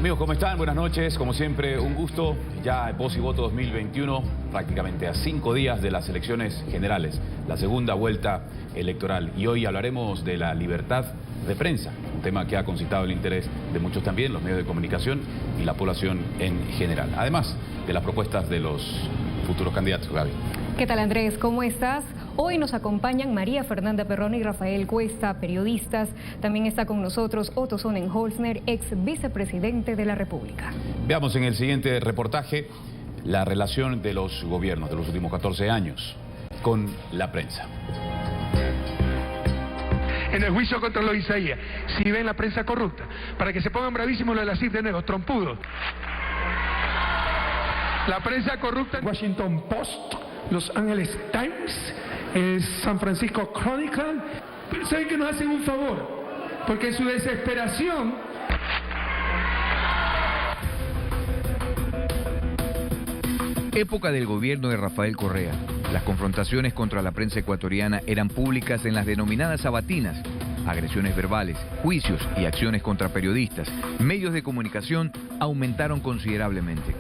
Amigos, ¿cómo están? Buenas noches. Como siempre, un gusto. Ya Voz y Voto 2021, prácticamente a 5 días de las elecciones generales, la segunda vuelta electoral. Y hoy hablaremos de la libertad de prensa, un tema que ha concitado el interés de muchos también, los medios de comunicación y la población en general. Además de las propuestas de los futuros candidatos. Gaby. ¿Qué tal, Andrés? ¿Cómo estás? Hoy nos acompañan María Fernanda Perrón y Rafael Cuesta, periodistas. También está con nosotros Otto Sonnenholzner, ex vicepresidente de la República. Veamos en el siguiente reportaje la relación de los gobiernos de los últimos 14 años con la prensa. En el juicio contra los Isaías, si ven la prensa corrupta, para que se pongan bravísimos los de la CIF de nuevo, trompudos. La prensa corrupta, Washington Post, Los Angeles Times, San Francisco Chronicle, saben que nos hacen un favor, porque su desesperación. Época del gobierno de Rafael Correa. Las confrontaciones contra la prensa ecuatoriana eran públicas en las denominadas sabatinas. Agresiones verbales, juicios y acciones contra periodistas, medios de comunicación aumentaron considerablemente.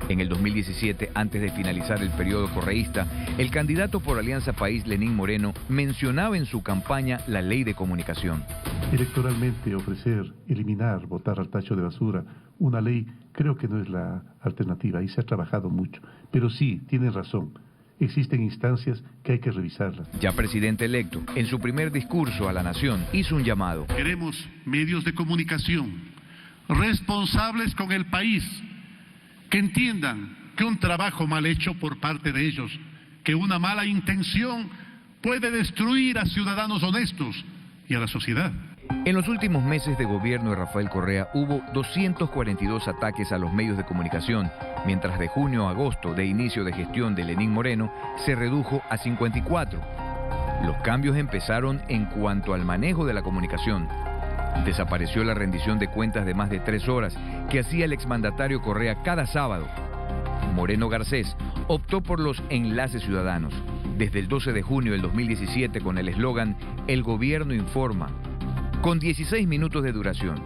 En el 2017, antes de finalizar el periodo correísta, el candidato por Alianza País, Lenín Moreno, mencionaba en su campaña la ley de comunicación. Electoralmente ofrecer, eliminar, botar al tacho de basura una ley, creo que no es la alternativa, y se ha trabajado mucho. Pero sí, tienen razón, existen instancias que hay que revisarlas. Ya presidente electo, en su primer discurso a la nación, hizo un llamado. Queremos medios de comunicación responsables con el país, que entiendan que un trabajo mal hecho por parte de ellos, que una mala intención puede destruir a ciudadanos honestos y a la sociedad. En los últimos meses de gobierno de Rafael Correa hubo 242 ataques a los medios de comunicación, mientras de junio a agosto de inicio de gestión de Lenín Moreno se redujo a 54. Los cambios empezaron en cuanto al manejo de la comunicación. Desapareció la rendición de cuentas de más de 3 horas que hacía el exmandatario Correa cada sábado. Moreno Garcés optó por los enlaces ciudadanos. Desde el 12 de junio del 2017 con el eslogan El Gobierno Informa, con 16 minutos de duración.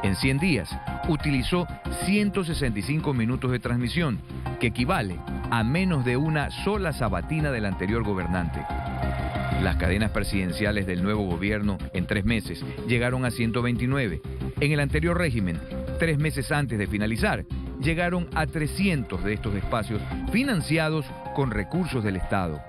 En 100 días utilizó 165 minutos de transmisión, que equivale a menos de una sola sabatina del anterior gobernante. Las cadenas presidenciales del nuevo gobierno en 3 meses llegaron a 129. En el anterior régimen, 3 meses antes de finalizar, llegaron a 300 de estos espacios financiados con recursos del Estado.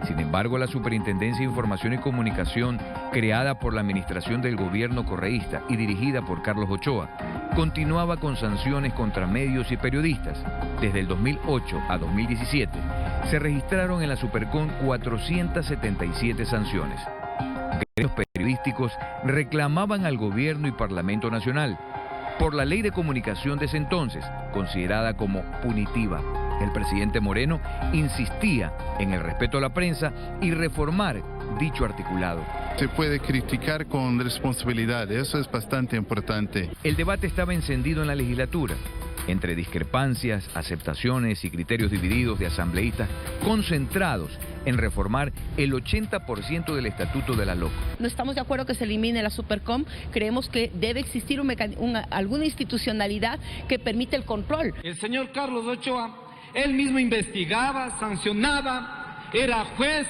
Sin embargo, la Superintendencia de Información y Comunicación, creada por la administración del gobierno correísta y dirigida por Carlos Ochoa, continuaba con sanciones contra medios y periodistas. Desde el 2008 a 2017, se registraron en la Supercon 477 sanciones. Gremios periodísticos reclamaban al gobierno y Parlamento Nacional por la ley de comunicación de ese entonces, considerada como punitiva. El presidente Moreno insistía en el respeto a la prensa y reformar dicho articulado. Se puede criticar con responsabilidad, eso es bastante importante. El debate estaba encendido en la legislatura, entre discrepancias, aceptaciones y criterios divididos de asambleístas concentrados en reformar el 80% del estatuto de la LOC. No estamos de acuerdo que se elimine la Supercom, creemos que debe existir alguna institucionalidad que permita el control. El señor Carlos Ochoa, él mismo investigaba, sancionaba, era juez,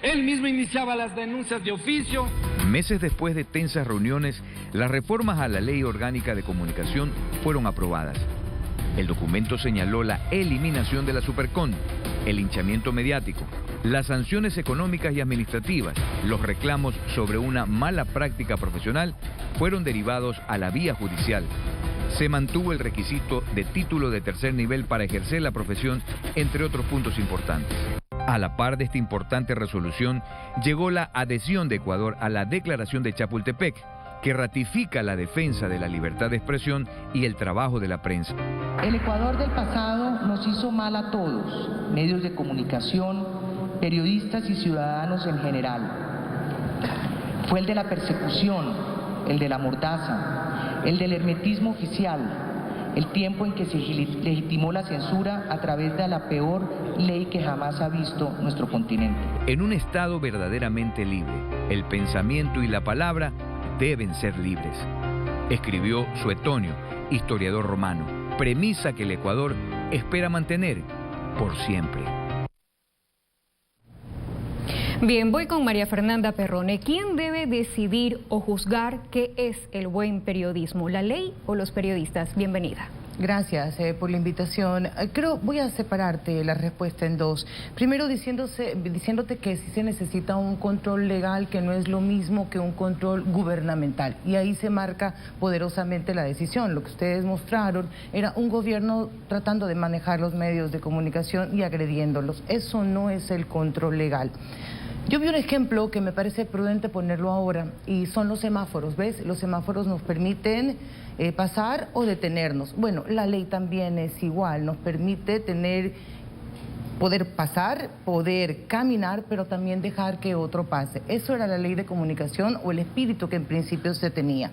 él mismo iniciaba las denuncias de oficio. Meses después de tensas reuniones, las reformas a la Ley Orgánica de Comunicación fueron aprobadas. El documento señaló la eliminación de la Supercon, el linchamiento mediático, las sanciones económicas y administrativas, los reclamos sobre una mala práctica profesional fueron derivados a la vía judicial. Se mantuvo el requisito de título de tercer nivel para ejercer la profesión, entre otros puntos importantes. A la par de esta importante resolución, llegó la adhesión de Ecuador a la Declaración de Chapultepec, que ratifica la defensa de la libertad de expresión y el trabajo de la prensa. El Ecuador del pasado nos hizo mal a todos, medios de comunicación, periodistas y ciudadanos en general. Fue el de la persecución, el de la mordaza, el del hermetismo oficial, el tiempo en que se legitimó la censura a través de la peor ley que jamás ha visto nuestro continente. En un Estado verdaderamente libre, el pensamiento y la palabra deben ser libres. escribió Suetonio, historiador romano, premisa que el Ecuador espera mantener por siempre. Bien, voy con María Fernanda Perrone. ¿Quién debe decidir o juzgar qué es el buen periodismo, la ley o los periodistas? Bienvenida. Gracias por la invitación. Voy a separarte la respuesta en dos. Primero diciéndote que sí se necesita un control legal, que no es lo mismo que un control gubernamental. Y ahí se marca poderosamente la decisión. Lo que ustedes mostraron era un gobierno tratando de manejar los medios de comunicación y agrediéndolos. Eso no es el control legal. Yo vi un ejemplo que me parece prudente ponerlo ahora, y son los semáforos, ¿ves? Los semáforos nos permiten pasar o detenernos. Bueno, la ley también es igual, nos permite poder pasar, poder caminar, pero también dejar que otro pase. Eso era la ley de comunicación, o el espíritu que en principio se tenía.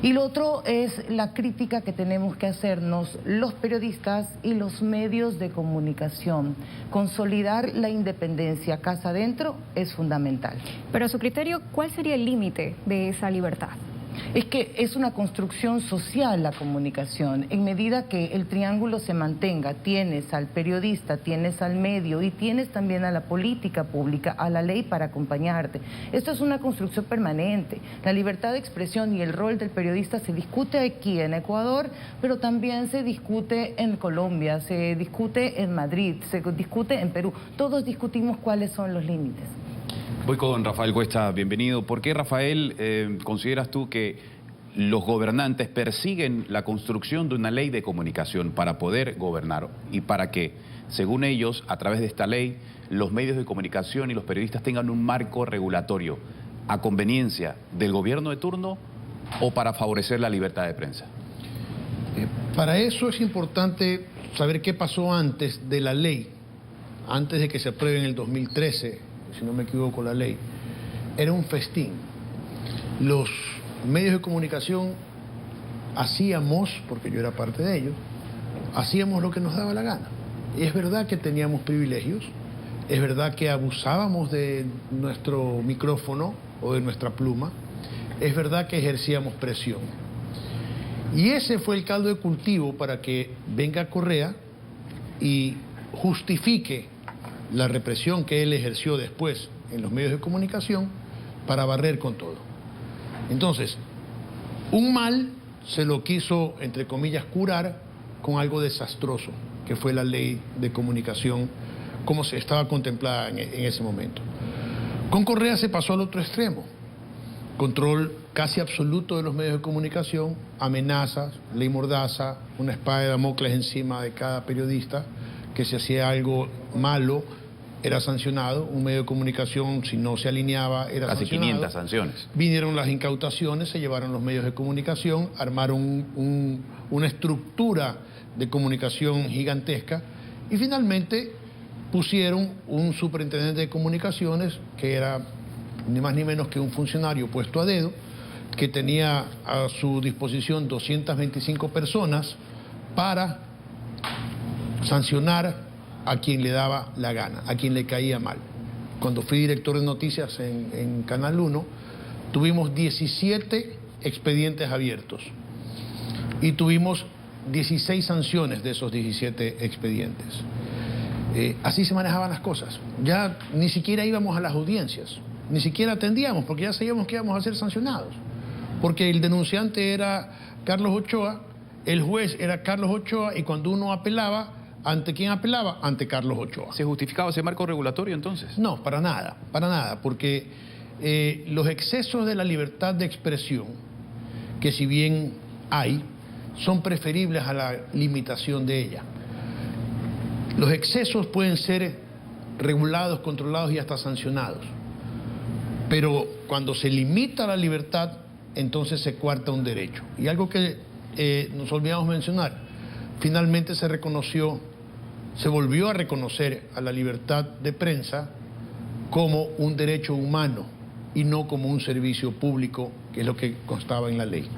Y lo otro es la crítica que tenemos que hacernos los periodistas y los medios de comunicación. Consolidar la independencia casa adentro es fundamental. Pero a su criterio, ¿cuál sería el límite de esa libertad? Es que es una construcción social la comunicación. En medida que el triángulo se mantenga, tienes al periodista, tienes al medio y tienes también a la política pública, a la ley para acompañarte. Esto es una construcción permanente. La libertad de expresión y el rol del periodista se discute aquí en Ecuador, pero también se discute en Colombia, se discute en Madrid, se discute en Perú. Todos discutimos cuáles son los límites. Voy con Rafael Cuesta, bienvenido. ¿Por qué, Rafael, consideras tú que los gobernantes persiguen la construcción de una ley de comunicación para poder gobernar y para que, según ellos, a través de esta ley, los medios de comunicación y los periodistas tengan un marco regulatorio a conveniencia del gobierno de turno o para favorecer la libertad de prensa? Para eso es importante saber qué pasó antes de la ley, antes de que se apruebe en el 2013. Si no me equivoco la ley, era un festín. Los medios de comunicación hacíamos, porque yo era parte de ellos, hacíamos lo que nos daba la gana. Y es verdad que teníamos privilegios, es verdad que abusábamos de nuestro micrófono o de nuestra pluma, es verdad que ejercíamos presión. Y ese fue el caldo de cultivo para que venga Correa y justifique la represión que él ejerció después en los medios de comunicación para barrer con todo. Entonces, un mal se lo quiso, entre comillas, curar con algo desastroso, que fue la ley de comunicación como se estaba contemplada en ese momento. Con Correa se pasó al otro extremo. Control casi absoluto de los medios de comunicación, amenazas, ley mordaza, una espada de Damocles encima de cada periodista, que si hacía algo malo era sancionado. Un medio de comunicación, si no se alineaba, era casi sancionado. 500 sanciones. Vinieron las incautaciones, se llevaron los medios de comunicación, armaron una estructura de comunicación gigantesca y finalmente pusieron un superintendente de comunicaciones que era ni más ni menos que un funcionario puesto a dedo, que tenía a su disposición 225 personas para sancionar a quien le daba la gana, a quien le caía mal. Cuando fui director de noticias en Canal 1, tuvimos 17 expedientes abiertos y tuvimos 16 sanciones de esos 17 expedientes. Así se manejaban las cosas. Ya ni siquiera íbamos a las audiencias, ni siquiera atendíamos, porque ya sabíamos que íbamos a ser sancionados. Porque el denunciante era Carlos Ochoa, el juez era Carlos Ochoa, y cuando uno apelaba, ¿ante quién apelaba? Ante Carlos Ochoa. ¿Se justificaba ese marco regulatorio entonces? No, para nada, porque los excesos de la libertad de expresión, que si bien hay, son preferibles a la limitación de ella. Los excesos pueden ser regulados, controlados y hasta sancionados, pero cuando se limita la libertad, entonces se coarta un derecho. Y algo que nos olvidamos mencionar, finalmente se reconoció, se volvió a reconocer a la libertad de prensa como un derecho humano y no como un servicio público, que es lo que constaba en la ley.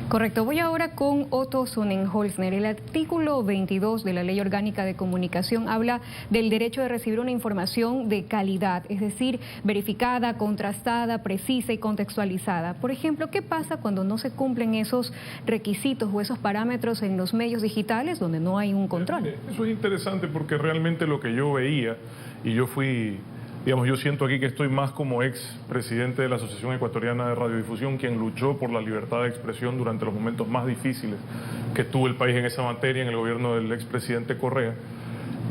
Correcto. Voy ahora con Otto Sonnenholzner. El artículo 22 de la Ley Orgánica de Comunicación habla del derecho de recibir una información de calidad, es decir, verificada, contrastada, precisa y contextualizada. Por ejemplo, ¿qué pasa cuando no se cumplen esos requisitos o esos parámetros en los medios digitales donde no hay un control? Eso es interesante porque realmente lo que yo veía, y yo fui... Digamos, yo siento aquí que estoy más como ex presidente de la Asociación Ecuatoriana de Radiodifusión, quien luchó por la libertad de expresión durante los momentos más difíciles que tuvo el país en esa materia, en el gobierno del expresidente Correa,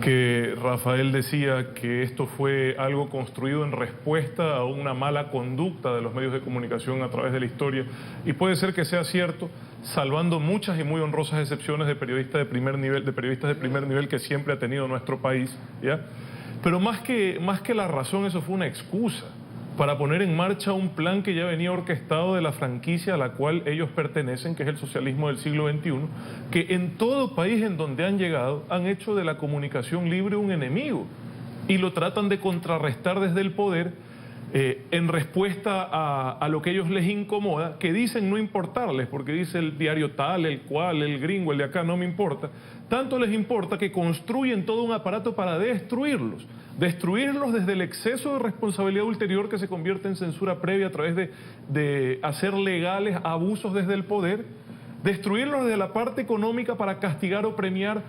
que Rafael decía que esto fue algo construido en respuesta a una mala conducta de los medios de comunicación a través de la historia, y puede ser que sea cierto, salvando muchas y muy honrosas excepciones de periodistas de primer nivel que siempre ha tenido nuestro país, ¿ya? Pero más que la razón, eso fue una excusa para poner en marcha un plan que ya venía orquestado de la franquicia a la cual ellos pertenecen, que es el socialismo del siglo XXI, que en todo país en donde han llegado han hecho de la comunicación libre un enemigo y lo tratan de contrarrestar desde el poder en respuesta a lo que a ellos les incomoda, que dicen no importarles, porque dice el diario tal, el cual, el gringo, el de acá, no me importa. Tanto les importa que construyen todo un aparato para destruirlos desde el exceso de responsabilidad ulterior que se convierte en censura previa a través de hacer legales abusos desde el poder, destruirlos desde la parte económica para castigar o premiar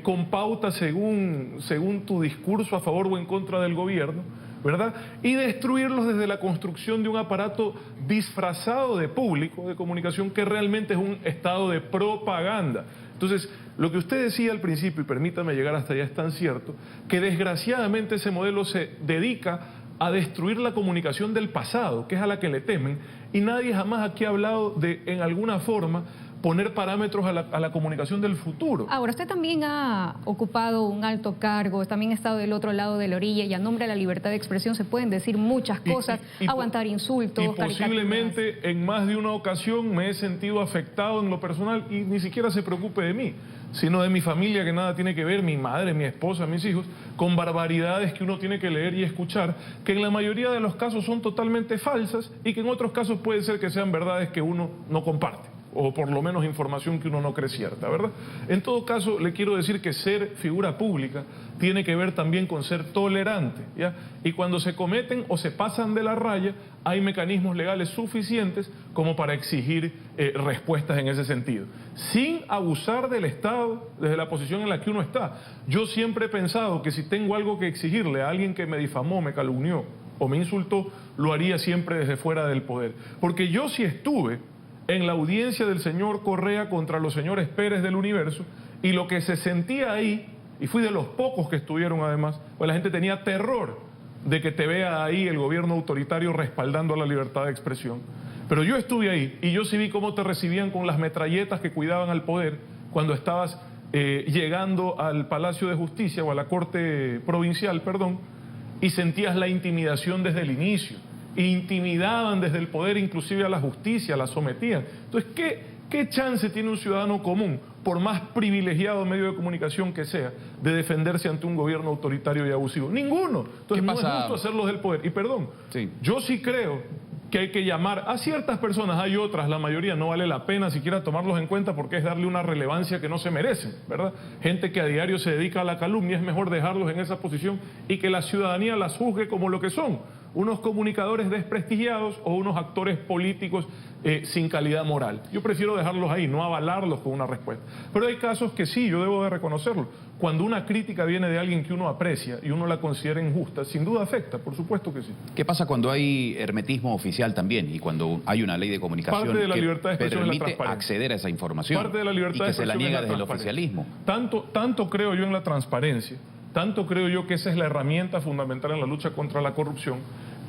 con pauta según tu discurso a favor o en contra del gobierno, ¿verdad? Y destruirlos desde la construcción de un aparato disfrazado de público, de comunicación, que realmente es un estado de propaganda. Entonces, lo que usted decía al principio, y permítame llegar hasta allá, es tan cierto, que desgraciadamente ese modelo se dedica a destruir la comunicación del pasado, que es a la que le temen, y nadie jamás aquí ha hablado de, en alguna forma, poner parámetros a la comunicación del futuro. Ahora, usted también ha ocupado un alto cargo, también ha estado del otro lado de la orilla, y a nombre de la libertad de expresión se pueden decir muchas cosas, aguantar insultos, y posiblemente en más de una ocasión me he sentido afectado en lo personal, y ni siquiera se preocupe de mí, sino de mi familia, que nada tiene que ver, mi madre, mi esposa, mis hijos, con barbaridades que uno tiene que leer y escuchar, que en la mayoría de los casos son totalmente falsas y que en otros casos puede ser que sean verdades que uno no comparte, o por lo menos información que uno no cree cierta, ¿verdad? En todo caso, le quiero decir que ser figura pública tiene que ver también con ser tolerante, ¿ya? Y cuando se cometen o se pasan de la raya, hay mecanismos legales suficientes como para exigir respuestas en ese sentido, sin abusar del Estado desde la posición en la que uno está. Yo siempre he pensado que si tengo algo que exigirle a alguien que me difamó, me calumnió o me insultó, lo haría siempre desde fuera del poder. Porque yo sí estuve en la audiencia del señor Correa contra los señores Pérez del Universo, y lo que se sentía ahí, y fui de los pocos que estuvieron además, pues la gente tenía terror de que te vea ahí el gobierno autoritario respaldando la libertad de expresión. Pero yo estuve ahí y yo sí vi cómo te recibían con las metralletas que cuidaban al poder cuando estabas llegando al Palacio de Justicia o a la Corte Provincial, perdón, y sentías la intimidación desde el inicio. Intimidaban desde el poder inclusive a la justicia, la sometían. Entonces, ¿qué chance tiene un ciudadano común, por más privilegiado medio de comunicación que sea, de defenderse ante un gobierno autoritario y abusivo? Ninguno. Entonces, no es justo hacerlos del poder. Y perdón, yo sí creo que hay que llamar a ciertas personas, hay otras, la mayoría no vale la pena siquiera tomarlos en cuenta porque es darle una relevancia que no se merecen, ¿verdad? Gente que a diario se dedica a la calumnia, es mejor dejarlos en esa posición y que la ciudadanía las juzgue como lo que son, unos comunicadores desprestigiados o unos actores políticos sin calidad moral. Yo prefiero dejarlos ahí, no avalarlos con una respuesta. Pero hay casos que sí, yo debo de reconocerlo. Cuando una crítica viene de alguien que uno aprecia y uno la considera injusta, sin duda afecta, por supuesto que sí. ¿Qué pasa cuando hay hermetismo oficial también y cuando hay una ley de comunicación parte de la libertad de expresión permite es la acceder a esa información? Parte de la libertad y que se la niega es desde el oficialismo. Tanto creo yo en la transparencia, tanto creo yo que esa es la herramienta fundamental en la lucha contra la corrupción,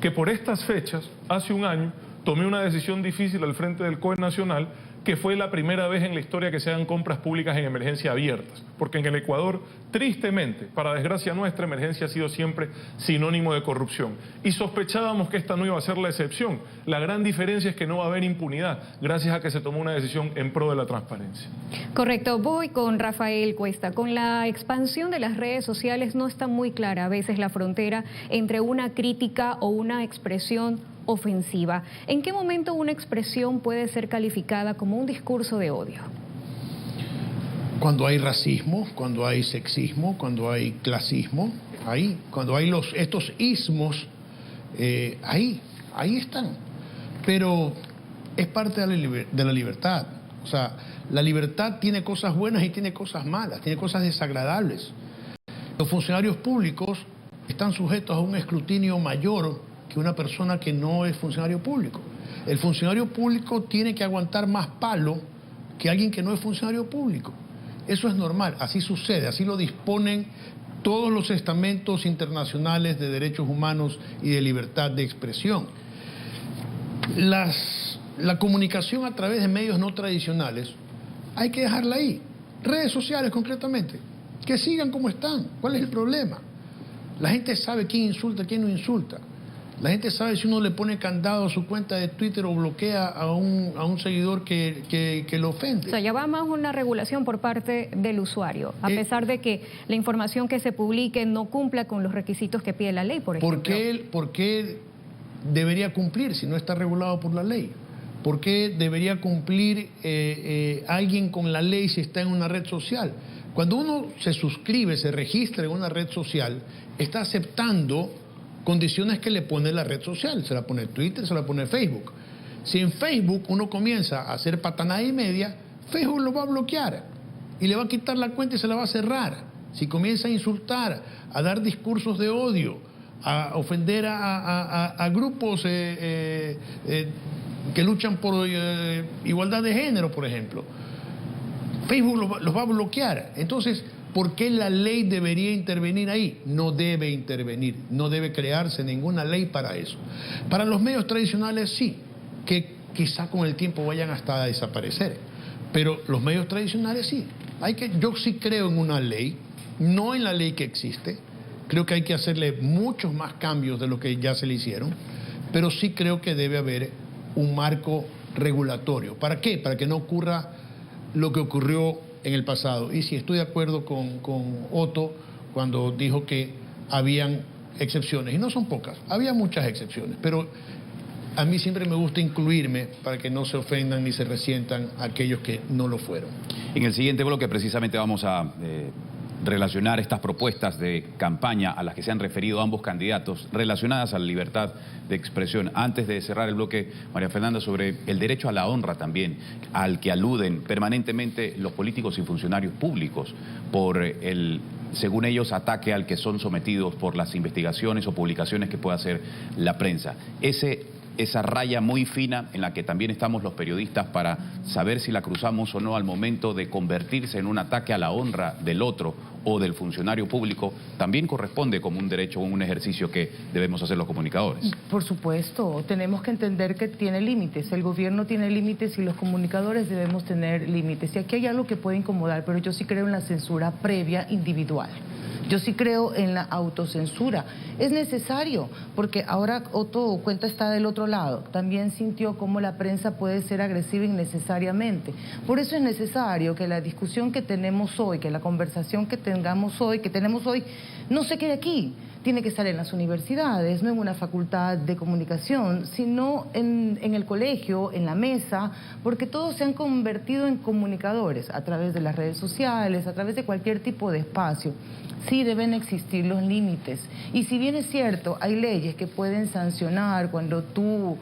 que por estas fechas, hace un año, tomé una decisión difícil al frente del COE Nacional, que fue la primera vez en la historia que se hagan compras públicas en emergencia abiertas. Porque en el Ecuador, tristemente, para desgracia nuestra, emergencia ha sido siempre sinónimo de corrupción. Y sospechábamos que esta no iba a ser la excepción. La gran diferencia es que no va a haber impunidad, gracias a que se tomó una decisión en pro de la transparencia. Correcto. Voy con Rafael Cuesta. Con la expansión de las redes sociales no está muy clara a veces la frontera entre una crítica o una expresión ofensiva. ¿En qué momento una expresión puede ser calificada como un discurso de odio? Cuando hay racismo, cuando hay sexismo, cuando hay clasismo, ahí, cuando hay estos ismos, ahí están. Pero es parte de la libertad. O sea, la libertad tiene cosas buenas y tiene cosas malas, tiene cosas desagradables. Los funcionarios públicos están sujetos a un escrutinio mayor que una persona que no es funcionario público. El funcionario público tiene que aguantar más palo que alguien que no es funcionario público. Eso es normal, así sucede, así lo disponen todos los estamentos internacionales de derechos humanos y de libertad de expresión. La comunicación a través de medios no tradicionales hay que dejarla ahí. Redes sociales concretamente, que sigan como están. ¿Cuál es el problema? La gente sabe quién insulta, quién no insulta. La gente sabe si uno le pone candado a su cuenta de Twitter o bloquea a un seguidor que lo ofende. O sea, ya va más una regulación por parte del usuario, a pesar de que la información que se publique no cumpla con los requisitos que pide la ley, por ejemplo. ¿Por qué debería cumplir si no está regulado por la ley? ¿Por qué debería cumplir alguien con la ley si está en una red social? Cuando uno se suscribe, se registra en una red social, está aceptando condiciones que le pone la red social. Se la pone Twitter, se la pone Facebook. Si en Facebook uno comienza a hacer patanada y media, Facebook lo va a bloquear y le va a quitar la cuenta y se la va a cerrar. Si comienza a insultar, a dar discursos de odio, a ofender a grupos que luchan por igualdad de género, por ejemplo, Facebook los va a bloquear. Entonces, ¿por qué la ley debería intervenir ahí? No debe intervenir, no debe crearse ninguna ley para eso. Para los medios tradicionales sí, que quizá con el tiempo vayan hasta a desaparecer, pero los medios tradicionales sí. Yo sí creo en una ley, no en la ley que existe, creo que hay que hacerle muchos más cambios de lo que ya se le hicieron, pero sí creo que debe haber un marco regulatorio. ¿Para qué? Para que no ocurra lo que ocurrió en el pasado. Y sí, estoy de acuerdo con Otto cuando dijo que habían excepciones, y no son pocas, había muchas excepciones, pero a mí siempre me gusta incluirme para que no se ofendan ni se resientan aquellos que no lo fueron. En el siguiente bloque precisamente vamos a relacionar estas propuestas de campaña a las que se han referido ambos candidatos relacionadas a la libertad de expresión. Antes de cerrar el bloque, María Fernanda, sobre el derecho a la honra también, al que aluden permanentemente los políticos y funcionarios públicos por el, según ellos, ataque al que son sometidos por las investigaciones o publicaciones que pueda hacer la prensa. Esa raya muy fina en la que también estamos los periodistas para saber si la cruzamos o no al momento de convertirse en un ataque a la honra del otro o del funcionario público, también corresponde como un derecho o un ejercicio que debemos hacer los comunicadores. Por supuesto, tenemos que entender que tiene límites, el gobierno tiene límites y los comunicadores debemos tener límites. Y aquí hay algo que puede incomodar, pero yo sí creo en la censura previa individual. Yo sí creo en la autocensura. Es necesario, porque ahora Otto Cuenta está del otro lado. También sintió cómo la prensa puede ser agresiva innecesariamente. Por eso es necesario que la discusión que tenemos hoy, que la conversación que tenemos hoy, no se quede aquí. Tiene que estar en las universidades, no en una facultad de comunicación, sino en el colegio, en la mesa, porque todos se han convertido en comunicadores a través de las redes sociales, a través de cualquier tipo de espacio. Sí deben existir los límites. Y si bien es cierto, hay leyes que pueden sancionar cuando tú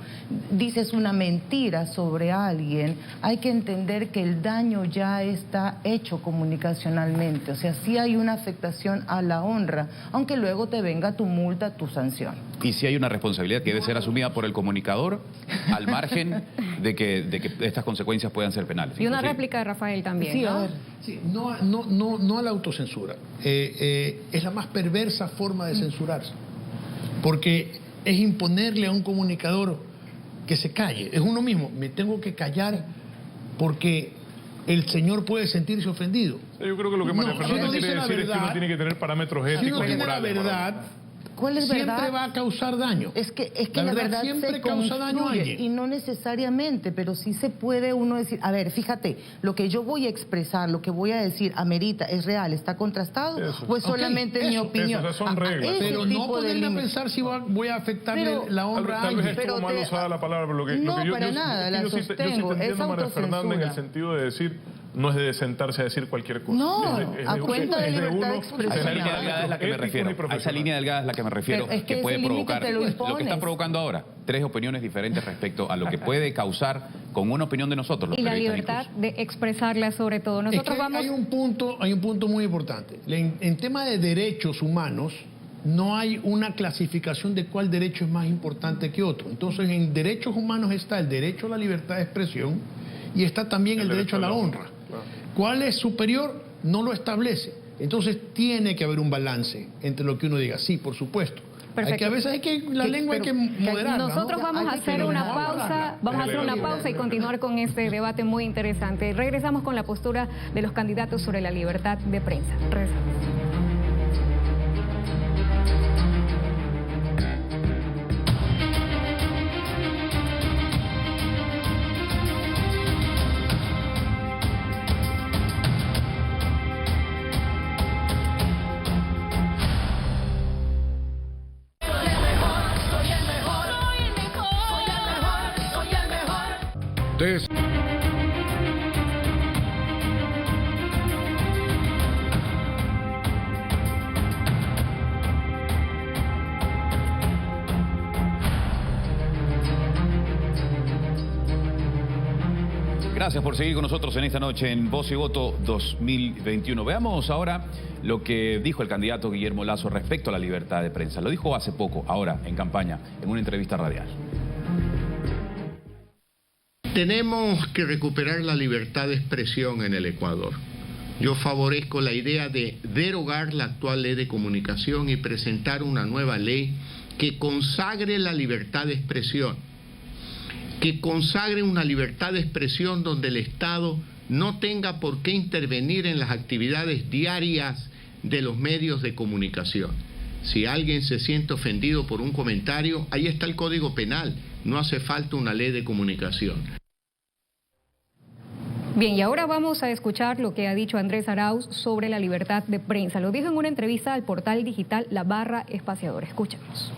dices una mentira sobre alguien, hay que entender que el daño ya está hecho comunicacionalmente. O sea, sí hay una afectación a la honra, aunque luego te venga tu multa, tu sanción. Y si hay una responsabilidad que debe ser asumida por el comunicador, al margen de que estas consecuencias puedan ser penales. Y una réplica de Rafael también, sí, ¿no? A ver. Sí, no a la autocensura. Es la más perversa forma de censurarse, porque es imponerle a un comunicador que se calle. Es uno mismo, me tengo que callar porque el señor puede sentirse ofendido. Yo creo que lo que María Fernanda quiere decir es que uno tiene que tener parámetros éticos y morales. Si uno tiene la verdad, ¿Cuál es siempre verdad? va a causar daño. Es que la verdad siempre se causa daño a construye, alguien. y no necesariamente, pero sí se puede uno decir, a ver, fíjate, lo que yo voy a expresar, lo que voy a decir, amerita, es real, está contrastado, o es solamente mi opinión. Son reglas. Pero no ponerme a pensar si voy a afectarle la honra a Tal alguien. vez estuvo mal usada la palabra, pero lo que yo para nada, la sí te sostengo, entiendo, es María Fernanda, en el autocensura. sentido de decir, no es de sentarse a decir cualquier cosa. No, es a cuenta de libertad de expresión. A esa línea delgada es la que me refiero. A esa línea delgada es la que me refiero, Pero es que que puede ese límite provocar te lo lo que impones. está provocando ahora. 3 opiniones diferentes respecto a lo que puede causar con una opinión de nosotros, los Y la periodistas libertad incluso. de expresarla sobre todo. Nosotros Es que vamos... hay un punto muy importante. En tema de derechos humanos, no hay una clasificación de cuál derecho es más importante que otro. Entonces, en derechos humanos está el derecho a la libertad de expresión y está también el derecho a la honra. ¿Cuál es superior? No lo establece. Entonces, tiene que haber un balance entre lo que uno diga. Sí, por supuesto. Perfecto. A veces la lengua hay que moderarla, ¿no? Nosotros vamos a hacer una pausa, y continuar con este debate muy interesante. Regresamos con la postura de los candidatos sobre la libertad de prensa. Regresamos. Gracias por seguir con nosotros en esta noche en Voz y Voto 2021. Veamos ahora lo que dijo el candidato Guillermo Lasso respecto a la libertad de prensa. Lo dijo hace poco, ahora, en campaña, en una entrevista radial. Tenemos que recuperar la libertad de expresión en el Ecuador. Yo favorezco la idea de derogar la actual ley de comunicación y presentar una nueva ley que consagre la libertad de expresión, que consagre una libertad de expresión donde el Estado no tenga por qué intervenir en las actividades diarias de los medios de comunicación. Si alguien se siente ofendido por un comentario, ahí está el Código Penal, no hace falta una ley de comunicación. Bien, y ahora vamos a escuchar lo que ha dicho Andrés Arauz sobre la libertad de prensa. Lo dijo en una entrevista al portal digital La Barra Espaciador. Escuchemos.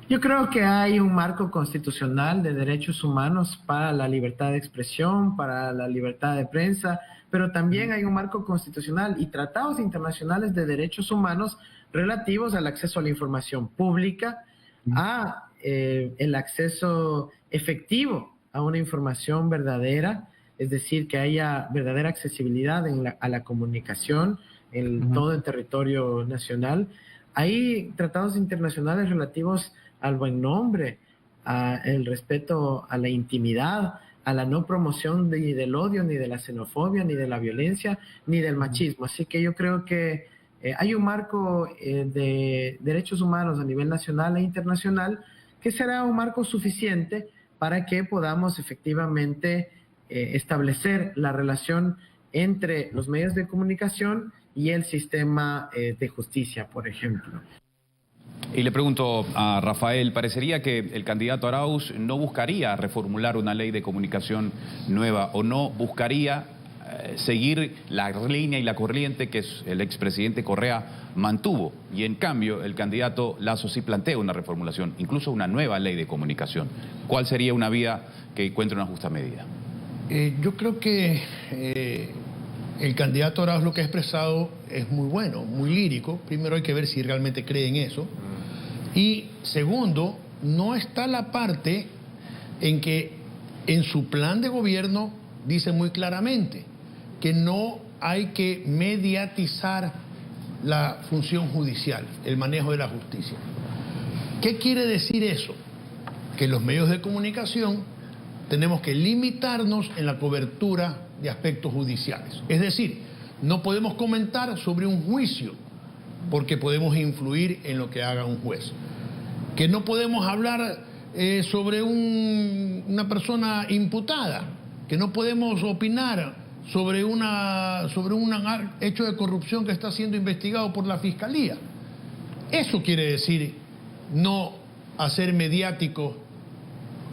Yo creo que hay un marco constitucional de derechos humanos para la libertad de expresión, para la libertad de prensa, pero también hay un marco constitucional y tratados internacionales de derechos humanos relativos al acceso a la información pública, a el acceso efectivo a una información verdadera, es decir, que haya verdadera accesibilidad a la comunicación en todo el territorio nacional. Hay tratados internacionales relativos al buen nombre, al respeto a la intimidad, a la no promoción ni del odio, ni de la xenofobia, ni de la violencia, ni del machismo. Así que yo creo que hay un marco de derechos humanos a nivel nacional e internacional que será un marco suficiente para que podamos efectivamente establecer la relación entre los medios de comunicación y el sistema de justicia, por ejemplo. Y le pregunto a Rafael, parecería que el candidato Arauz no buscaría reformular una ley de comunicación nueva o no buscaría seguir la línea y la corriente que el expresidente Correa mantuvo. Y en cambio, el candidato Lasso sí plantea una reformulación, incluso una nueva ley de comunicación. ¿Cuál sería una vía que encuentre una justa medida? Yo creo que el candidato Arauz lo que ha expresado es muy bueno, muy lírico. Primero hay que ver si realmente cree en eso. Y segundo, no está la parte en que en su plan de gobierno dice muy claramente que no hay que mediatizar la función judicial, el manejo de la justicia. ¿Qué quiere decir eso? Que los medios de comunicación tenemos que limitarnos en la cobertura de aspectos judiciales. Es decir, no podemos comentar sobre un juicio porque podemos influir en lo que haga un juez. Que no podemos hablar sobre una persona imputada, que no podemos opinar sobre un hecho de corrupción que está siendo investigado por la Fiscalía. Eso quiere decir no hacer mediático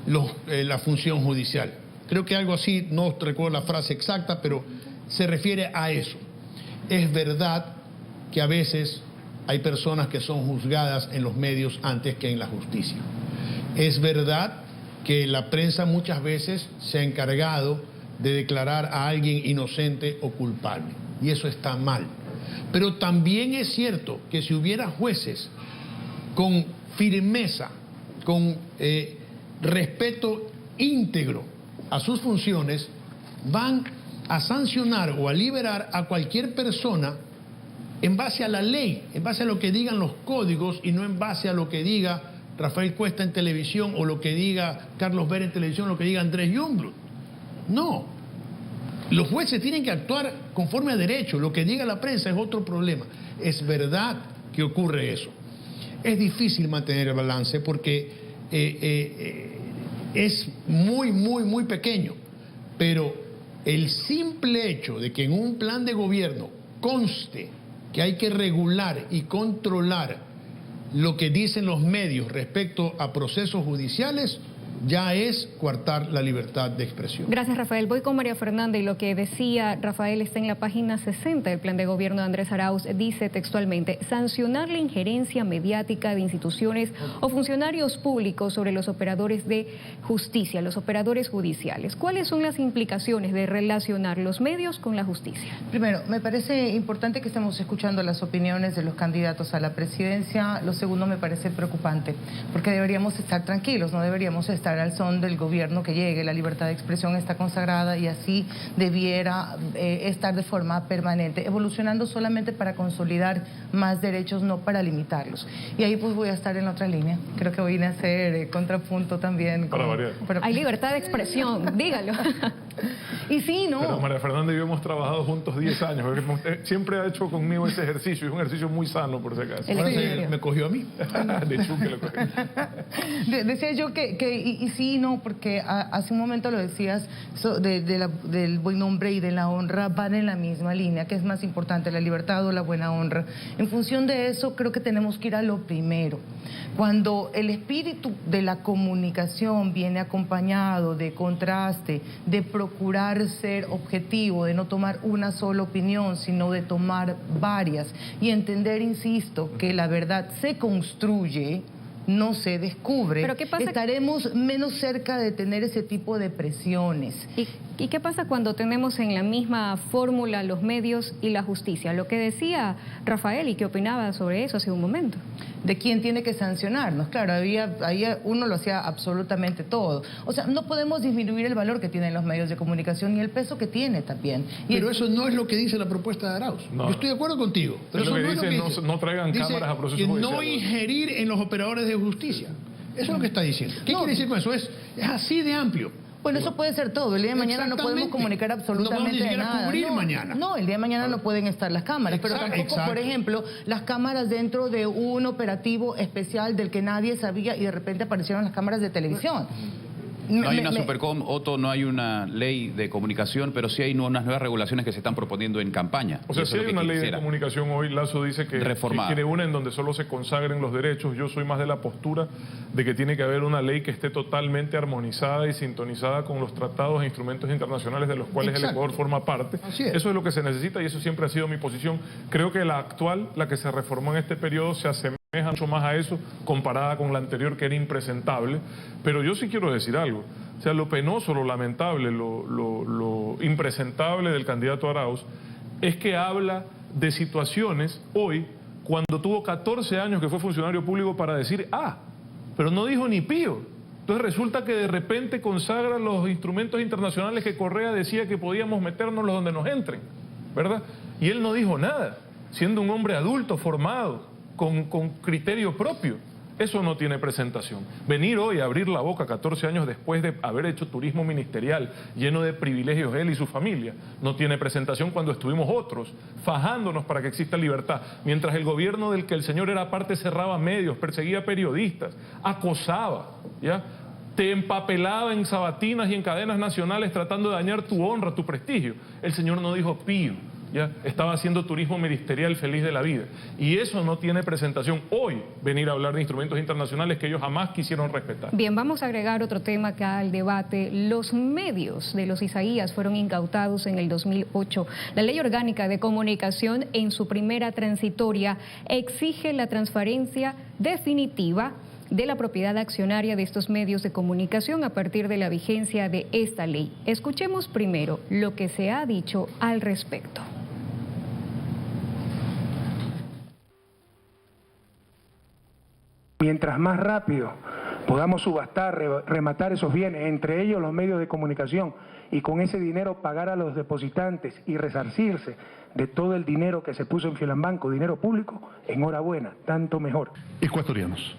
la función judicial. Creo que algo así, no recuerdo la frase exacta, pero se refiere a eso. Es verdad que a veces hay personas que son juzgadas en los medios antes que en la justicia. Es verdad que la prensa muchas veces se ha encargado de declarar a alguien inocente o culpable, y eso está mal. Pero también es cierto que si hubiera jueces con firmeza, con respeto íntegro a sus funciones, van a sancionar o a liberar a cualquier persona en base a la ley, en base a lo que digan los códigos y no en base a lo que diga Rafael Cuesta en televisión o lo que diga Carlos Vera en televisión o lo que diga Andrés Youngblood. No. Los jueces tienen que actuar conforme a derecho. Lo que diga la prensa es otro problema. Es verdad que ocurre eso. Es difícil mantener el balance porque es muy pequeño. Pero el simple hecho de que en un plan de gobierno conste que hay que regular y controlar lo que dicen los medios respecto a procesos judiciales, ya es coartar la libertad de expresión. Gracias, Rafael. Voy con María Fernanda y lo que decía Rafael está en la página 60 del plan de gobierno de Andrés Arauz. Dice textualmente: sancionar la injerencia mediática de instituciones o funcionarios públicos sobre los operadores de justicia, los operadores judiciales. ¿Cuáles son las implicaciones de relacionar los medios con la justicia? Primero, me parece importante que estemos escuchando las opiniones de los candidatos a la presidencia. Lo segundo, me parece preocupante, porque deberíamos estar tranquilos, no deberíamos estar al son del gobierno que llegue. La libertad de expresión está consagrada y así debiera estar de forma permanente, evolucionando solamente para consolidar más derechos, no para limitarlos. Y ahí pues voy a estar en la otra línea. Creo que voy a hacer contrapunto también. Para variar. Hay libertad de expresión, dígalo. Y sí, ¿no? Pero María Fernanda y yo hemos trabajado juntos 10 años. Siempre ha hecho conmigo ese ejercicio. Es un ejercicio muy sano, por si acaso. Ahora me cogió a mí. De hecho, que lo cogió. Decía yo y sí, no, porque hace un momento lo decías, del buen nombre y de la honra van en la misma línea. ¿Qué es más importante, la libertad o la buena honra? En función de eso, creo que tenemos que ir a lo primero. Cuando el espíritu de la comunicación viene acompañado de contraste, de procurar ser objetivo, de no tomar una sola opinión, sino de tomar varias, y entender, insisto, que la verdad se construye, no se descubre, ¿pero qué pasa? Estaremos menos cerca de tener ese tipo de presiones. ¿Y qué pasa cuando tenemos en la misma fórmula los medios y la justicia? Lo que decía Rafael y que opinaba sobre eso hace un momento. ¿De quién tiene que sancionarnos? Claro, ahí uno lo hacía absolutamente todo. O sea, no podemos disminuir el valor que tienen los medios de comunicación ni el peso que tiene también. Pero eso no es lo que dice la propuesta de Arauz. No. Yo estoy de acuerdo contigo. Pero es eso lo que no dice, es lo que no traigan dice cámaras a procesos que judiciales. no ingerir en los operadores de justicia. Eso es lo que está diciendo. ¿Qué quiere decir con eso? Es así de amplio. Bueno, eso puede ser todo. El día de mañana no podemos comunicar absolutamente nada. Cubrir mañana. No, el día de mañana no pueden estar las cámaras. Pero tampoco, por ejemplo, las cámaras dentro de un operativo especial del que nadie sabía y de repente aparecieron las cámaras de televisión. No hay una Supercom, Otto, no hay una ley de comunicación, pero sí hay unas nuevas regulaciones que se están proponiendo en campaña. O sea, sí hay una ley de comunicación hoy. Lazo dice que quiere una en donde solo se consagren los derechos. Yo soy más de la postura de que tiene que haber una ley que esté totalmente armonizada y sintonizada con los tratados e instrumentos internacionales de los cuales el Ecuador forma parte. Eso es lo que se necesita y eso siempre ha sido mi posición. Creo que la actual, la que se reformó en este periodo, se asemeja mucho más a eso comparada con la anterior, que era impresentable. Pero yo sí quiero decir algo. O sea, lo penoso, lo lamentable, lo impresentable del candidato Arauz es que habla de situaciones hoy, cuando tuvo 14 años que fue funcionario público, para decir pero no dijo ni pío. Entonces resulta que de repente consagra los instrumentos internacionales que Correa decía que podíamos meternos donde nos entren, ¿verdad? Y él no dijo nada, siendo un hombre adulto, formado, con criterio propio. Eso no tiene presentación. Venir hoy a abrir la boca 14 años después de haber hecho turismo ministerial lleno de privilegios él y su familia, no tiene presentación cuando estuvimos otros fajándonos para que exista libertad. Mientras el gobierno del que el señor era parte cerraba medios, perseguía periodistas, acosaba, ¿ya? Te empapelaba en sabatinas y en cadenas nacionales tratando de dañar tu honra, tu prestigio. El señor no dijo pío. ¿ya? Estaba haciendo turismo ministerial feliz de la vida. Y eso no tiene presentación hoy, venir a hablar de instrumentos internacionales que ellos jamás quisieron respetar. Bien, vamos a agregar otro tema acá al debate. Los medios de los Isaías fueron incautados en el 2008. La Ley Orgánica de Comunicación, en su primera transitoria, exige la transferencia definitiva de la propiedad accionaria de estos medios de comunicación a partir de la vigencia de esta ley. Escuchemos primero lo que se ha dicho al respecto. Mientras más rápido podamos subastar, rematar esos bienes, entre ellos los medios de comunicación, y con ese dinero pagar a los depositantes y resarcirse de todo el dinero que se puso en Filambanco, dinero público, enhorabuena, tanto mejor. Ecuatorianos,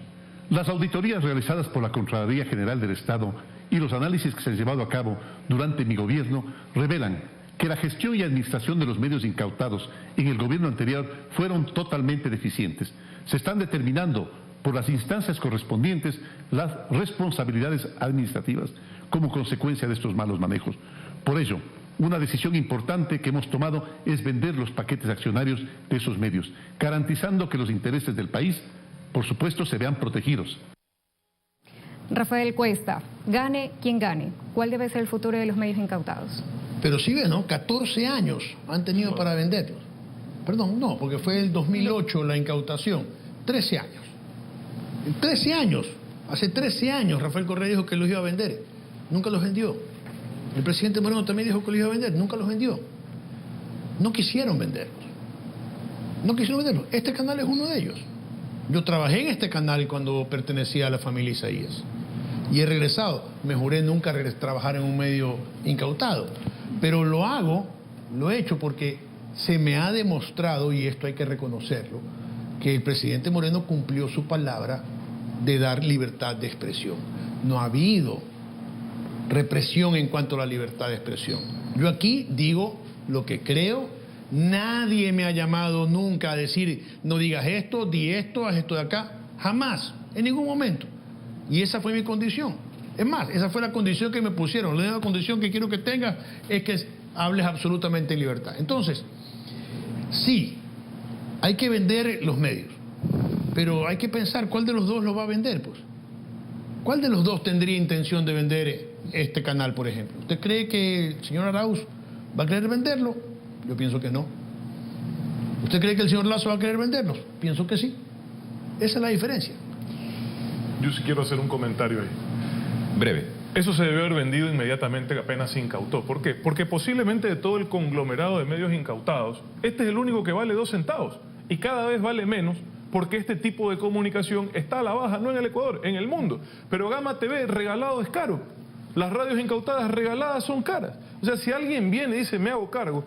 las auditorías realizadas por la Contraloría General del Estado y los análisis que se han llevado a cabo durante mi gobierno revelan que la gestión y administración de los medios incautados en el gobierno anterior fueron totalmente deficientes. Se están determinando por las instancias correspondientes las responsabilidades administrativas como consecuencia de estos malos manejos. Por ello, una decisión importante que hemos tomado es vender los paquetes accionarios de esos medios, garantizando que los intereses del país, por supuesto, se vean protegidos. Rafael Cuesta, gane quien gane, ¿cuál debe ser el futuro de los medios incautados? Pero sí ves, ¿no? 14 años han tenido para venderlos. Perdón, no, porque fue el 2008 la incautación. 13 años. En 13 años, hace 13 años Rafael Correa dijo que los iba a vender. Nunca los vendió. El presidente Moreno también dijo que los iba a vender. Nunca los vendió. No quisieron venderlos. No quisieron venderlos. Este canal es uno de ellos. Yo trabajé en este canal cuando pertenecía a la familia Isaías. Y he regresado. Me juré nunca trabajar en un medio incautado. Pero lo he hecho porque se me ha demostrado, y esto hay que reconocerlo, que el presidente Moreno cumplió su palabra de dar libertad de expresión. No ha habido represión en cuanto a la libertad de expresión. Yo aquí digo lo que creo. Nadie me ha llamado nunca a decir, no digas esto, di esto, haz esto de acá. Jamás, en ningún momento. Y esa fue mi condición. Es más, esa fue la condición que me pusieron. La única condición que quiero que tengas es que hables absolutamente en libertad. Entonces, sí, hay que vender los medios, pero hay que pensar cuál de los dos los va a vender, pues. ¿Cuál de los dos tendría intención de vender este canal, por ejemplo? ¿Usted cree que el señor Arauz va a querer venderlo? Yo pienso que no. ¿Usted cree que el señor Lazo va a querer venderlos? Pienso que sí. Esa es la diferencia. Yo sí quiero hacer un comentario ahí. Breve. Eso se debe haber vendido inmediatamente apenas se incautó. ¿Por qué? Porque posiblemente de todo el conglomerado de medios incautados, este es el único que vale 2 centavos. Y cada vez vale menos porque este tipo de comunicación está a la baja, no en el Ecuador, en el mundo. Pero Gama TV regalado es caro. Las radios incautadas regaladas son caras. O sea, si alguien viene y dice, me hago cargo,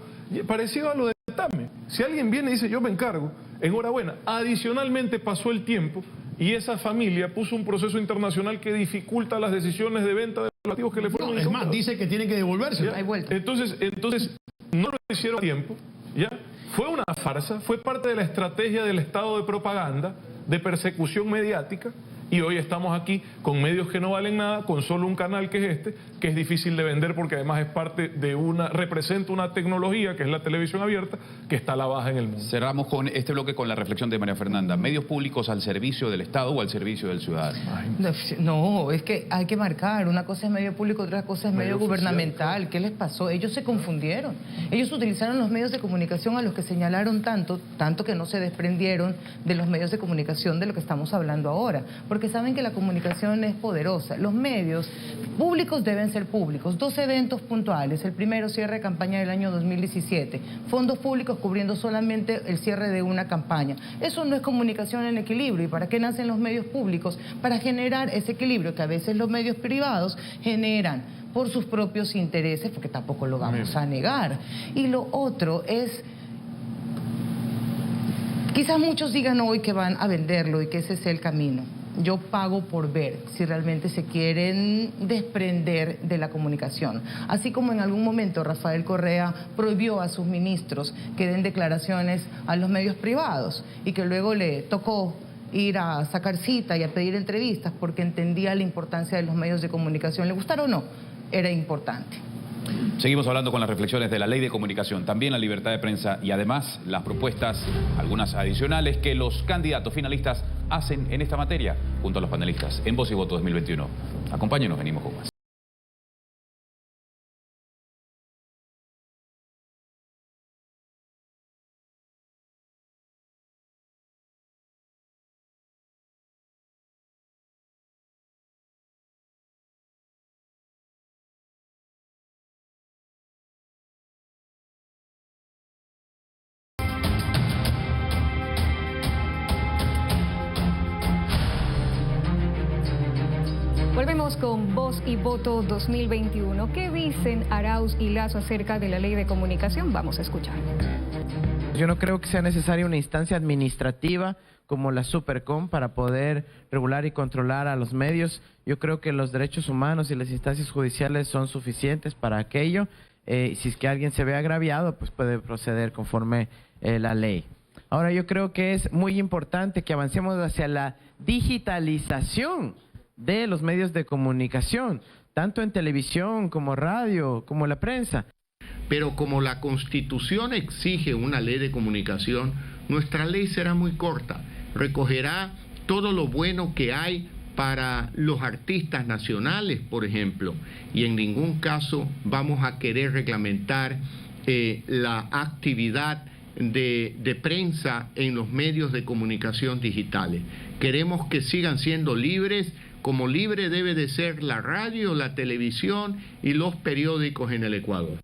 parecido a lo de TAME, si alguien viene y dice, yo me encargo, enhorabuena. Adicionalmente pasó el tiempo y esa familia puso un proceso internacional que dificulta las decisiones de venta de los activos que le fueron incautados. Es más, dice que tienen que devolverse. Hay vuelta. Entonces, no lo hicieron a tiempo, ¿ya? Fue una farsa, fue parte de la estrategia del Estado de propaganda, de persecución mediática, y hoy estamos aquí con medios que no valen nada, con solo un canal que es este, que es difícil de vender porque además es parte de representa una tecnología que es la televisión abierta, que está a la baja en el mundo. Cerramos con este bloque con la reflexión de María Fernanda. ¿Medios públicos al servicio del Estado o al servicio del ciudadano? No, es que hay que marcar. Una cosa es medio público, otra cosa es medio gubernamental. ¿Qué les pasó? Ellos se confundieron. Ellos utilizaron los medios de comunicación a los que señalaron tanto que no se desprendieron de los medios de comunicación de lo que estamos hablando ahora. Porque saben que la comunicación es poderosa. Los medios públicos deben ser públicos. 2 eventos puntuales. El primero, cierre de campaña del año 2017. Fondos públicos cubriendo solamente el cierre de una campaña. Eso no es comunicación en equilibrio. ¿Y para qué nacen los medios públicos? Para generar ese equilibrio que a veces los medios privados generan por sus propios intereses, porque tampoco lo vamos a negar. Y lo otro es... Quizás muchos digan hoy que van a venderlo y que ese es el camino. Yo pago por ver si realmente se quieren desprender de la comunicación. Así como en algún momento Rafael Correa prohibió a sus ministros que den declaraciones a los medios privados y que luego le tocó ir a sacar cita y a pedir entrevistas porque entendía la importancia de los medios de comunicación. ¿Le gustara o no? Era importante. Seguimos hablando con las reflexiones de la ley de comunicación, también la libertad de prensa y además las propuestas, algunas adicionales, que los candidatos finalistas hacen en esta materia junto a los panelistas en Voz y Voto 2021. Acompáñenos, venimos con más. Volvemos con Voz y Voto 2021. ¿Qué dicen Arauz y Lazo acerca de la ley de comunicación? Vamos a escuchar. Yo no creo que sea necesaria una instancia administrativa como la Supercom para poder regular y controlar a los medios. Yo creo que los derechos humanos y las instancias judiciales son suficientes para aquello. Si es que alguien se ve agraviado, pues puede proceder conforme la ley. Ahora, yo creo que es muy importante que avancemos hacia la digitalización de los medios de comunicación, tanto en televisión como radio, como la prensa. Pero como la Constitución exige una ley de comunicación, nuestra ley será muy corta. Recogerá todo lo bueno que hay para los artistas nacionales, por ejemplo, y en ningún caso vamos a querer reglamentar la actividad de prensa en los medios de comunicación digitales. Queremos que sigan siendo libres, como libre debe de ser la radio, la televisión y los periódicos en el Ecuador.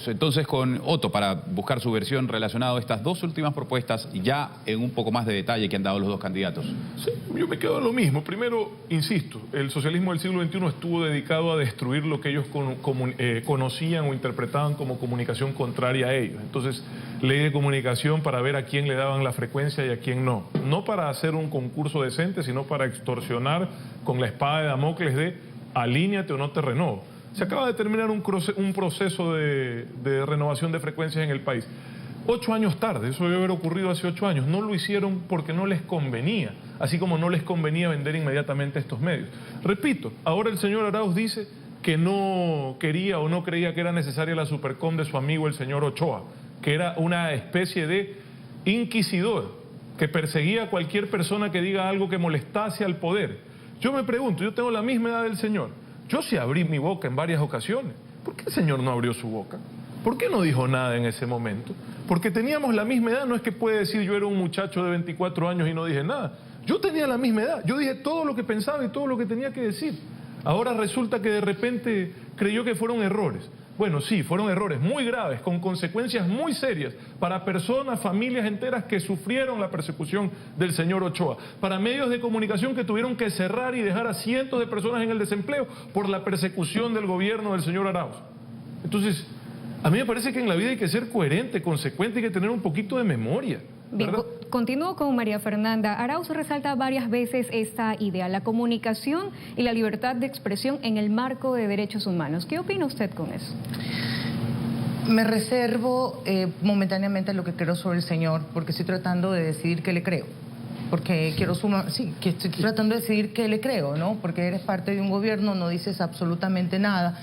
Entonces con Otto para buscar su versión relacionada a estas dos últimas propuestas, ya en un poco más de detalle que han dado los dos candidatos. Sí, yo me quedo en lo mismo. Primero, insisto, el socialismo del siglo XXI estuvo dedicado a destruir lo que ellos conocían o interpretaban como comunicación contraria a ellos. Entonces, ley de comunicación para ver a quién le daban la frecuencia y a quién no. No para hacer un concurso decente, sino para extorsionar con la espada de Damocles de alíñate o no te renovo. Se acaba de terminar un proceso de renovación de frecuencias en el país. 8 años tarde, eso debe haber ocurrido hace 8 años. No lo hicieron porque no les convenía, así como no les convenía vender inmediatamente estos medios. Repito, ahora el señor Arauz dice que no quería o no creía que era necesaria la Supercom de su amigo el señor Ochoa, que era una especie de inquisidor, que perseguía a cualquier persona que diga algo que molestase al poder. Yo me pregunto, yo tengo la misma edad del señor. Yo sí abrí mi boca en varias ocasiones. ¿Por qué el señor no abrió su boca? ¿Por qué no dijo nada en ese momento? Porque teníamos la misma edad. No es que puede decir yo era un muchacho de 24 años y no dije nada. Yo tenía la misma edad. Yo dije todo lo que pensaba y todo lo que tenía que decir. Ahora resulta que de repente creyó que fueron errores. Bueno, sí, fueron errores muy graves, con consecuencias muy serias para personas, familias enteras que sufrieron la persecución del señor Ochoa, para medios de comunicación que tuvieron que cerrar y dejar a cientos de personas en el desempleo por la persecución del gobierno del señor Arauz. Entonces, a mí me parece que en la vida hay que ser coherente, consecuente, hay que tener un poquito de memoria. Bien, continúo con María Fernanda. Arauz resalta varias veces esta idea, la comunicación y la libertad de expresión en el marco de derechos humanos. ¿Qué opina usted con eso? Me reservo momentáneamente lo que creo sobre el señor, porque estoy tratando de decidir qué le creo. Porque quiero que estoy tratando de decidir qué le creo, ¿no? Porque eres parte de un gobierno, no dices absolutamente nada.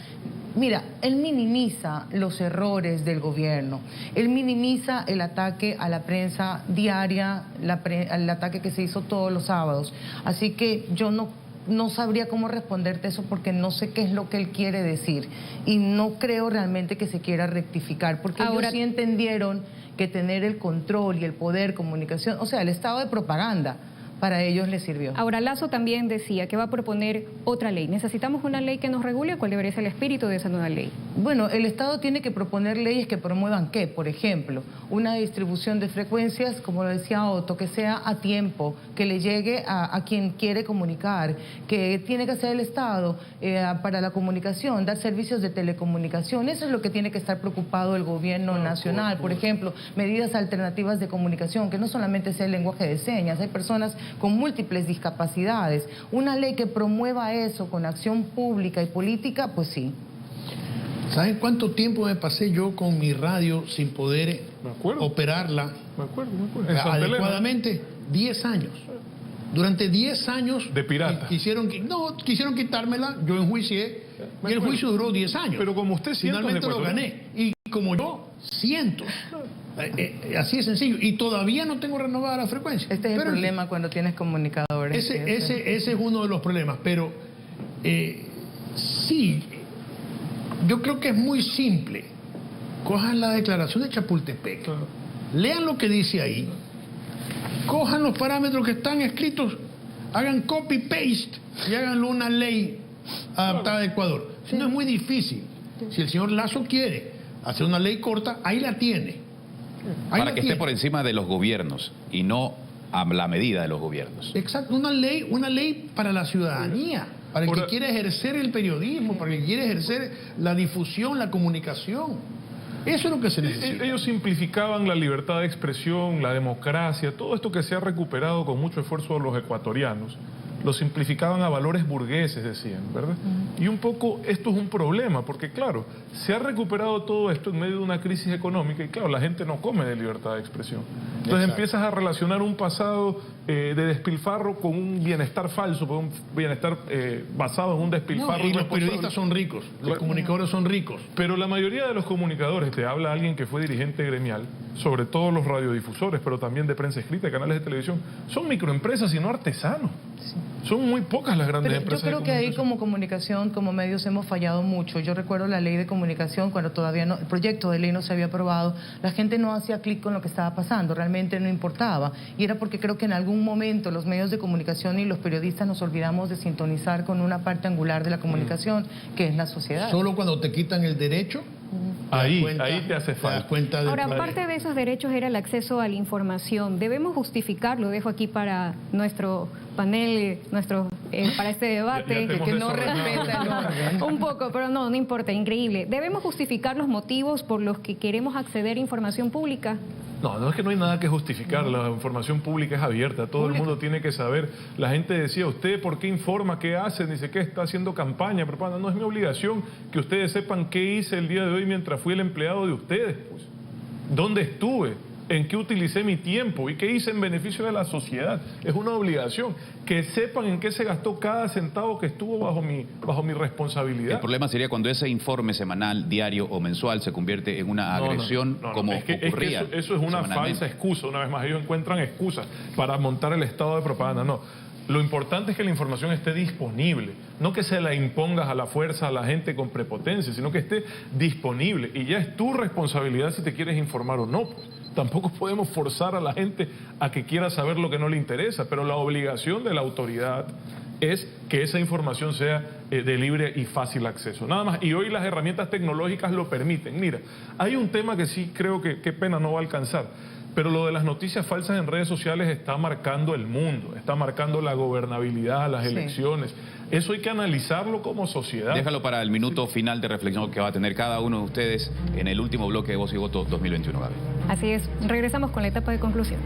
Mira, él minimiza los errores del gobierno, él minimiza el ataque a la prensa diaria, el ataque que se hizo todos los sábados. Así que yo no sabría cómo responderte eso porque no sé qué es lo que él quiere decir y no creo realmente que se quiera rectificar, porque ellos sí entendieron que tener el control y el poder, comunicación, o sea, el estado de propaganda, para ellos les sirvió. Ahora, Lazo también decía que va a proponer otra ley. ¿Necesitamos una ley que nos regule? ¿Cuál debería ser el espíritu de esa nueva ley? Bueno, el Estado tiene que proponer leyes que promuevan ¿qué? Por ejemplo, una distribución de frecuencias, como lo decía Otto, que sea a tiempo, que le llegue a quien quiere comunicar, que tiene que hacer el Estado para la comunicación, dar servicios de telecomunicación. Eso es lo que tiene que estar preocupado el gobierno nacional. Por ejemplo, medidas alternativas de comunicación, que no solamente sea el lenguaje de señas, hay personas con múltiples discapacidades. Una ley que promueva eso con acción pública y política, pues sí. ¿Saben cuánto tiempo me pasé yo con mi radio sin poder operarla me acuerdo. adecuadamente? 10 años. Durante 10 años de pirata. Quisieron quitármela, yo enjuicié, y el juicio duró 10 años. Pero como usted finalmente lo gané. Y como yo, cientos. Así de sencillo. Y todavía no tengo renovada la frecuencia. Este es el problema cuando tienes comunicadores. Ese es uno de los problemas. Pero sí, yo creo que es muy simple. Cojan la declaración de Chapultepec, lean lo que dice ahí, cojan los parámetros que están escritos, hagan copy-paste y háganlo una ley adaptada a Ecuador. No es muy difícil. Si el señor Lasso quiere hacer una ley corta, ahí la tiene. Para que esté por encima de los gobiernos y no a la medida de los gobiernos. Exacto, una ley para la ciudadanía, para el que quiere ejercer el periodismo, para el que quiere ejercer la difusión, la comunicación. Eso es lo que se necesita. Ellos simplificaban la libertad de expresión, la democracia, todo esto que se ha recuperado con mucho esfuerzo de los ecuatorianos, lo simplificaban a valores burgueses, decían, ¿verdad? Y un poco esto es un problema, porque claro, se ha recuperado todo esto en medio de una crisis económica y claro, la gente no come de libertad de expresión. Entonces empiezas a relacionar un pasado de despilfarro con un bienestar falso, con un bienestar basado en un despilfarro. Y los periodistas son ricos, los comunicadores son ricos. Pero la mayoría de los comunicadores, te habla alguien que fue dirigente gremial, sobre todo los radiodifusores, pero también de prensa escrita, de canales de televisión, son microempresas y no artesanos. Sí. Son muy pocas las grandes empresas. Yo creo que ahí como comunicación, como medios hemos fallado mucho. Yo recuerdo la ley de comunicación cuando todavía no, el proyecto de ley no se había aprobado, la gente no hacía clic con lo que estaba pasando, realmente no importaba. Y era porque creo que en algún momento los medios de comunicación y los periodistas nos olvidamos de sintonizar con una parte angular de la comunicación, que es la sociedad. Solo cuando te quitan el derecho, ahí te hace falta. Ahora, parte de esos derechos era el acceso a la información. Debemos justificar, lo dejo aquí para nuestro panel, para este debate. Que no respeta el orden. Un poco, pero no importa, increíble. ¿Debemos justificar los motivos por los que queremos acceder a información pública? No es que no hay nada que justificar, la información pública es abierta, todo el mundo tiene que saber. La gente decía, ¿usted por qué informa? ¿Qué hace? Dice que está haciendo campaña, propaganda. No es mi obligación que ustedes sepan qué hice el día de hoy mientras fui el empleado de ustedes. Pues. ¿Dónde estuve? ¿En qué utilicé mi tiempo? ¿Y qué hice en beneficio de la sociedad? Es una obligación. Que sepan en qué se gastó cada centavo que estuvo bajo mi responsabilidad. El problema sería cuando ese informe semanal, diario o mensual se convierte en una agresión como ocurría. Eso es una falsa excusa. Una vez más, ellos encuentran excusas para montar el estado de propaganda. No. Lo importante es que la información esté disponible, no que se la impongas a la fuerza a la gente con prepotencia, sino que esté disponible. Y ya es tu responsabilidad si te quieres informar o no. Pues. Tampoco podemos forzar a la gente a que quiera saber lo que no le interesa, pero la obligación de la autoridad es que esa información sea de libre y fácil acceso. Nada más. Y hoy las herramientas tecnológicas lo permiten. Mira, hay un tema que sí creo que qué pena no va a alcanzar. Pero lo de las noticias falsas en redes sociales está marcando el mundo, está marcando la gobernabilidad, las elecciones. Eso hay que analizarlo como sociedad. Déjalo para el minuto final de reflexión que va a tener cada uno de ustedes en el último bloque de Voz y Voto 2021, Gaby. Así es, regresamos con la etapa de conclusiones.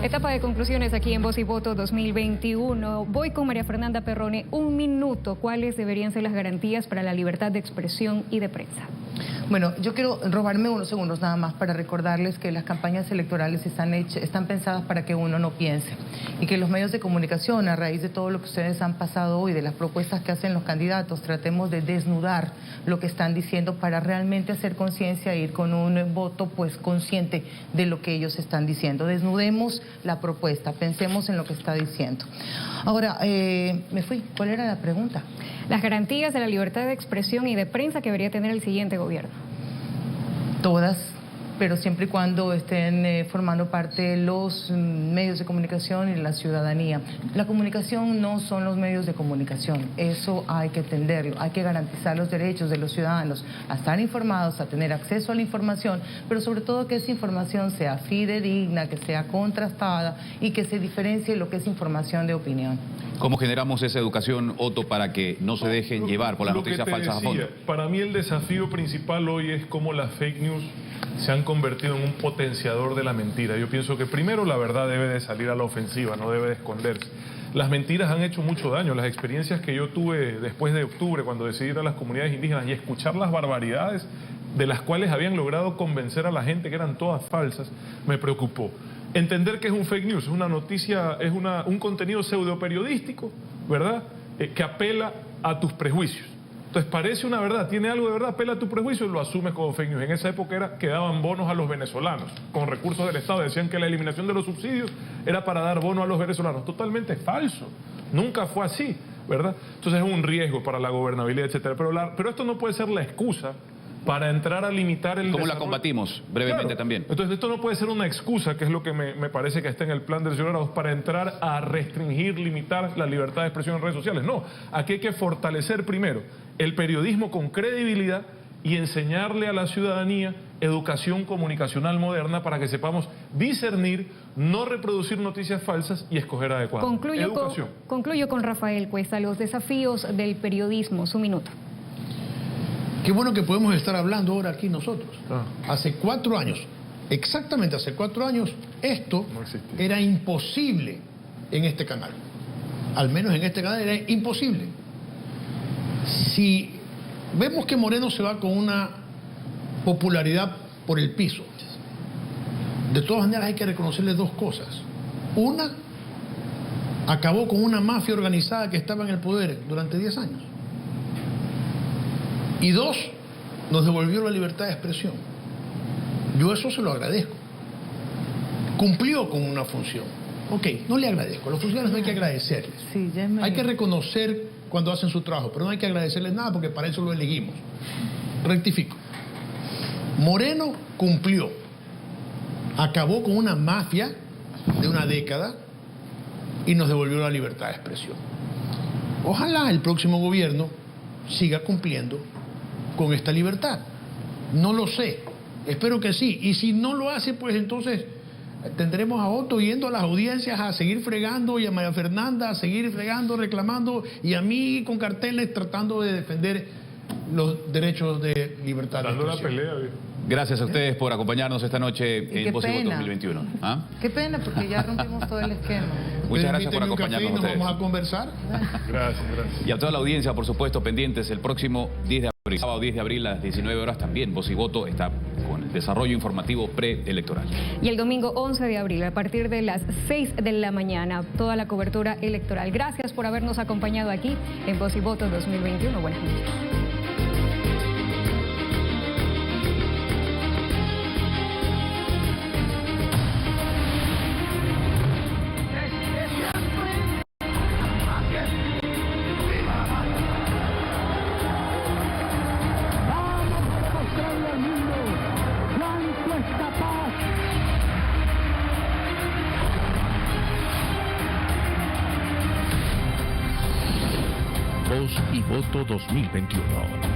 Etapa de conclusiones aquí en Voz y Voto 2021. Voy con María Fernanda Perrone. Un minuto. ¿Cuáles deberían ser las garantías para la libertad de expresión y de prensa? Bueno, yo quiero robarme unos segundos nada más para recordarles que las campañas electorales están pensadas para que uno no piense y que los medios de comunicación, a raíz de todo lo que ustedes han pasado hoy, de las propuestas que hacen los candidatos, tratemos de desnudar lo que están diciendo para realmente hacer conciencia e ir con un voto pues consciente de lo que ellos están diciendo. Desnudemos la propuesta, pensemos en lo que está diciendo. Ahora, me fui. ¿Cuál era la pregunta? Las garantías de la libertad de expresión y de prensa que debería tener el siguiente gobierno. Todas. pero siempre y cuando estén formando parte de los medios de comunicación y la ciudadanía. La comunicación no son los medios de comunicación, eso hay que entenderlo, hay que garantizar los derechos de los ciudadanos a estar informados, a tener acceso a la información, pero sobre todo que esa información sea fidedigna, que sea contrastada y que se diferencie lo que es información de opinión. ¿Cómo generamos esa educación, Otto, para que no se dejen llevar por las noticias falsas a fondo? Para mí el desafío principal hoy es cómo las fake news se han convertido en un potenciador de la mentira. Yo pienso que primero la verdad debe de salir a la ofensiva, no debe de esconderse. Las mentiras han hecho mucho daño. Las experiencias que yo tuve después de octubre, cuando decidí ir a las comunidades indígenas y escuchar las barbaridades de las cuales habían logrado convencer a la gente que eran todas falsas, me preocupó. Entender que es un fake news, es una noticia, es un contenido pseudoperiodístico, ¿verdad? Que apela a tus prejuicios. Entonces parece una verdad, tiene algo de verdad, apela a tu prejuicio y lo asumes como fake news. En esa época era que daban bonos a los venezolanos con recursos del Estado. Decían que la eliminación de los subsidios era para dar bonos a los venezolanos. Totalmente falso. Nunca fue así, ¿verdad? Entonces es un riesgo para la gobernabilidad, etcétera. Pero esto no puede ser la excusa para entrar a limitar el ¿Cómo la combatimos? Brevemente claro. También. Entonces esto no puede ser una excusa, que es lo que me parece que está en el plan del señor Arauz, para entrar a restringir, limitar la libertad de expresión en redes sociales. No, aquí hay que fortalecer primero el periodismo con credibilidad y enseñarle a la ciudadanía educación comunicacional moderna para que sepamos discernir, no reproducir noticias falsas y escoger adecuado. Concluyo con Rafael Cuesta, los desafíos del periodismo, su minuto. Qué bueno que podemos estar hablando ahora aquí nosotros. Hace 4 años, exactamente hace 4 años, esto era imposible en este canal. Al menos en este canal era imposible. Si vemos que Moreno se va con una popularidad por el piso, de todas maneras hay que reconocerle 2 cosas. Una, acabó con una mafia organizada que estaba en el poder durante 10 años. Y 2, nos devolvió la libertad de expresión. Yo eso se lo agradezco. Cumplió con una función. Ok, no le agradezco. A los funcionarios no hay que agradecerles. Sí, hay que reconocer cuando hacen su trabajo, pero no hay que agradecerles nada porque para eso lo elegimos. Rectifico. Moreno cumplió. Acabó con una mafia de una década y nos devolvió la libertad de expresión. Ojalá el próximo gobierno siga cumpliendo con esta libertad. No lo sé, espero que sí. Y si no lo hace, pues entonces tendremos a Otto yendo a las audiencias a seguir fregando y a María Fernanda a seguir fregando, reclamando, y a mí con carteles tratando de defender los derechos de libertad de expresión. La pelea, gracias a ustedes por acompañarnos esta noche en Voz y Voto 2021. ¿Ah? Qué pena, porque ya rompimos todo el esquema. Muchas gracias por acompañarnos. Nos vamos a conversar. Gracias. Y a toda la audiencia, por supuesto, pendientes el próximo 10 de abril, sábado 10 de abril a las 19 horas también. Voz y Voto está con el desarrollo informativo preelectoral. Y el domingo 11 de abril, a partir de las 6 de la mañana, toda la cobertura electoral. Gracias por habernos acompañado aquí en Voz y Voto 2021. Buenas noches. Voz y Voto 2021.